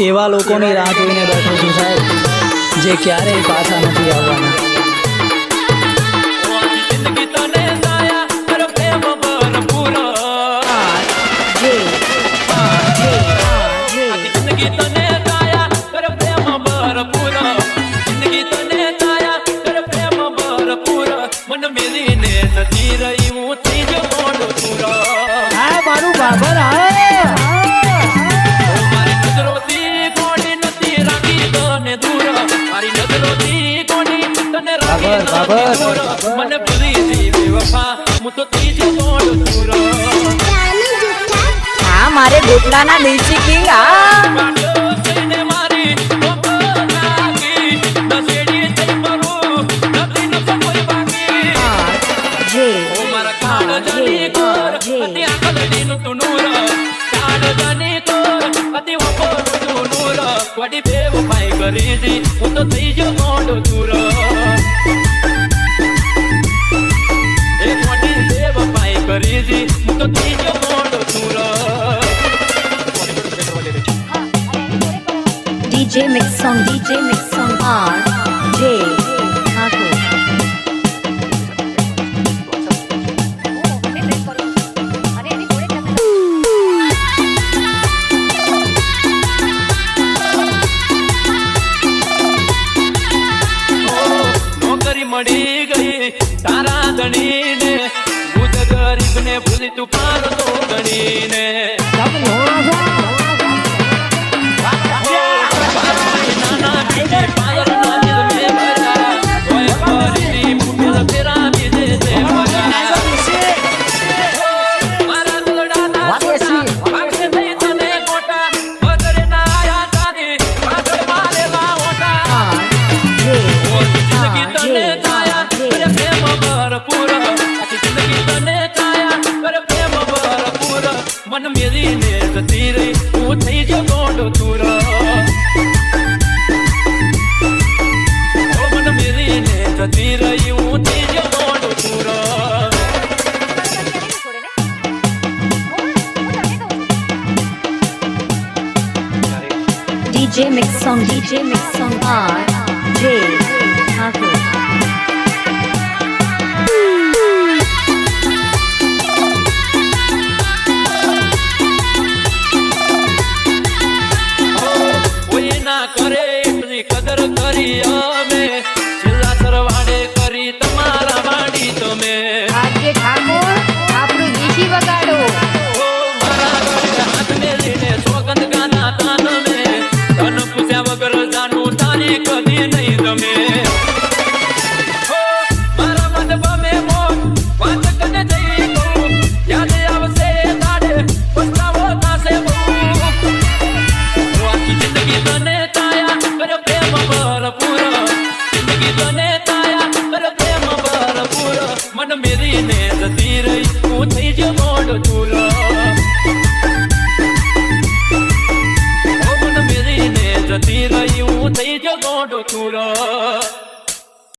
એવા લોકોની રાહ જોઈને બેઠો છું સાહેબ, જે ક્યારેય પાછા નથી આવવાના. हाँ मारे गोटला ना दिलची king DJ mix song RJ Thakur. नौकरी मड़ी गई तारा धनी ने बुध गरीब ने भूली तू पार तो गणी ने मन मेरी ने जती रही तू थई जो गोंडो तुरा मन मेरी ने जती रही तू थई जो गोंडो तुरा DJ mix song RJ Thakur. कदर करी हमें जिला सरवाड़े करी तुम्हारा वाड़ी तुम्हें आगे ठाकुर आपनु गीशी वगाड़ो ओ मारा हाथ में लेने सोगंद गाना तान में तन पूछ्या वगर जानू तारी